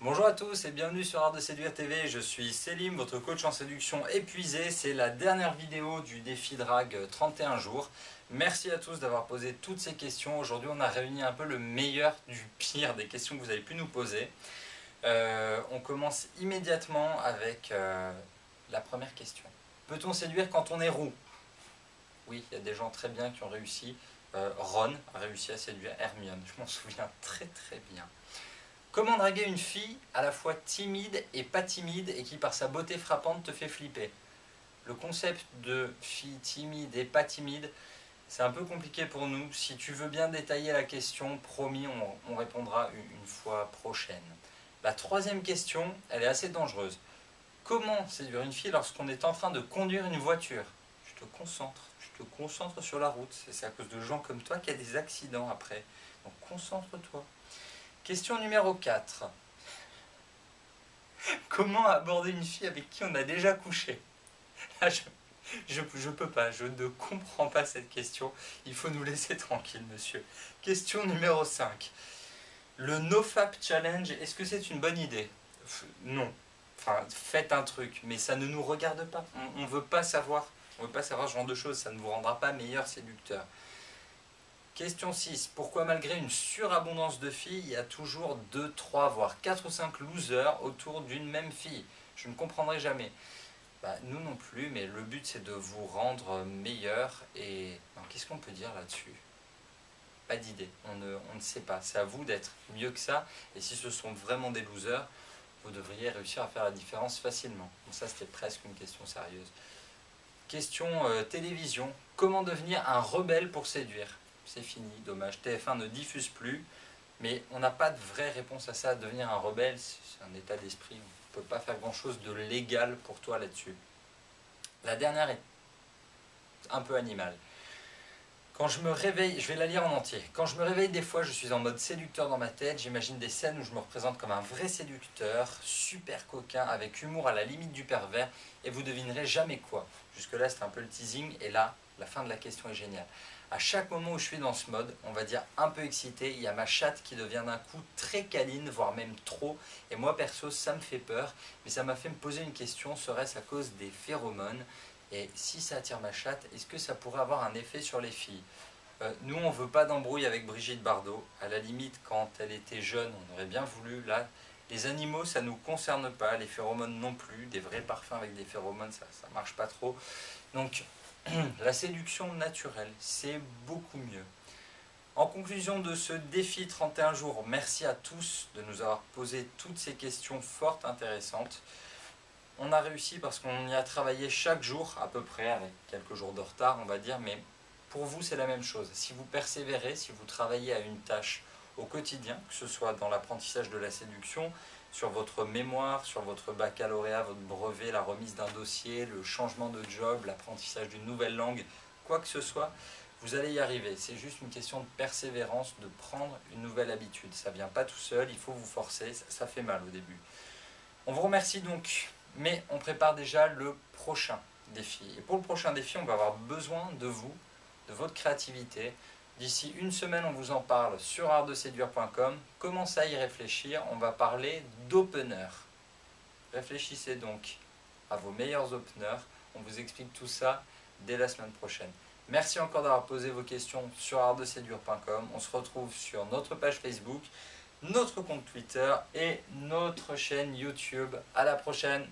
Bonjour à tous et bienvenue sur Art de Séduire TV, je suis Selim, votre coach en séduction épuisé. C'est la dernière vidéo du défi drague 31 jours. Merci à tous d'avoir posé toutes ces questions. Aujourd'hui on a réuni un peu le meilleur du pire des questions que vous avez pu nous poser. On commence immédiatement avec la première question. Peut-on séduire quand on est roux? Oui, il y a des gens très bien qui ont réussi. Ron a réussi à séduire Hermione, je m'en souviens très bien. Comment draguer une fille à la fois timide et pas timide et qui par sa beauté frappante te fait flipper? Le concept de fille timide et pas timide, c'est un peu compliqué pour nous. Si tu veux bien détailler la question, promis, on répondra une fois prochaine. La troisième question, elle est assez dangereuse. Comment séduire une fille lorsqu'on est en train de conduire une voiture? Tu te concentres sur la route. C'est à cause de gens comme toi qu'il y a des accidents après. Donc concentre-toi. Question numéro 4. Comment aborder une fille avec qui on a déjà couché? Là, je peux pas, je ne comprends pas cette question. Il faut nous laisser tranquille, monsieur. Question numéro 5. Le NoFap Challenge, est-ce que c'est une bonne idée? Non. Enfin, faites un truc, mais ça ne nous regarde pas. On ne veut pas savoir. On veut pas savoir ce genre de choses. Ça ne vous rendra pas meilleur séducteur. Question 6. Pourquoi malgré une surabondance de filles, il y a toujours 2, 3, voire 4 ou 5 losers autour d'une même fille? Je ne comprendrai jamais. Nous non plus, mais le but c'est de vous rendre meilleur. Et qu'est-ce qu'on peut dire là-dessus? Pas d'idée, on ne sait pas. C'est à vous d'être mieux que ça. Et si ce sont vraiment des losers, vous devriez réussir à faire la différence facilement. Donc ça c'était presque une question sérieuse. Question télévision. Comment devenir un rebelle pour séduire? C'est fini, dommage. TF1 ne diffuse plus, mais on n'a pas de vraie réponse à ça. Devenir un rebelle, c'est un état d'esprit. On ne peut pas faire grand-chose de légal pour toi là-dessus. La dernière est un peu animale. Quand je me réveille, je vais la lire en entier. Quand je me réveille des fois, je suis en mode séducteur dans ma tête. J'imagine des scènes où je me représente comme un vrai séducteur, super coquin, avec humour à la limite du pervers, et vous devinerez jamais quoi. Jusque-là, c'est un peu le teasing, et là, la fin de la question est géniale. À chaque moment où je suis dans ce mode, on va dire un peu excité, il y a ma chatte qui devient d'un coup très câline, voire même trop. Et moi, perso, ça me fait peur, mais ça m'a fait me poser une question, serait-ce à cause des phéromones? Et si ça attire ma chatte, est-ce que ça pourrait avoir un effet sur les filles? Nous, on ne veut pas d'embrouille avec Brigitte Bardot. À la limite, quand elle était jeune, on aurait bien voulu. Là, les animaux, ça ne nous concerne pas. Les phéromones non plus. Des vrais parfums avec des phéromones, ça ne marche pas trop. Donc, la séduction naturelle, c'est beaucoup mieux. En conclusion de ce défi 31 jours, merci à tous de nous avoir posé toutes ces questions fort intéressantes. On a réussi parce qu'on y a travaillé chaque jour, à peu près, avec quelques jours de retard, on va dire, mais pour vous, c'est la même chose. Si vous persévérez, si vous travaillez à une tâche au quotidien, que ce soit dans l'apprentissage de la séduction, sur votre mémoire, sur votre baccalauréat, votre brevet, la remise d'un dossier, le changement de job, l'apprentissage d'une nouvelle langue, quoi que ce soit, vous allez y arriver. C'est juste une question de persévérance, de prendre une nouvelle habitude. Ça ne vient pas tout seul, il faut vous forcer, ça fait mal au début. On vous remercie donc, mais on prépare déjà le prochain défi. Et pour le prochain défi, on va avoir besoin de vous, de votre créativité. D'ici une semaine, on vous en parle sur artdeséduire.com. Commencez à y réfléchir, on va parler d'opener. Réfléchissez donc à vos meilleurs openers. On vous explique tout ça dès la semaine prochaine. Merci encore d'avoir posé vos questions sur artdeséduire.com. On se retrouve sur notre page Facebook, notre compte Twitter et notre chaîne YouTube. À la prochaine!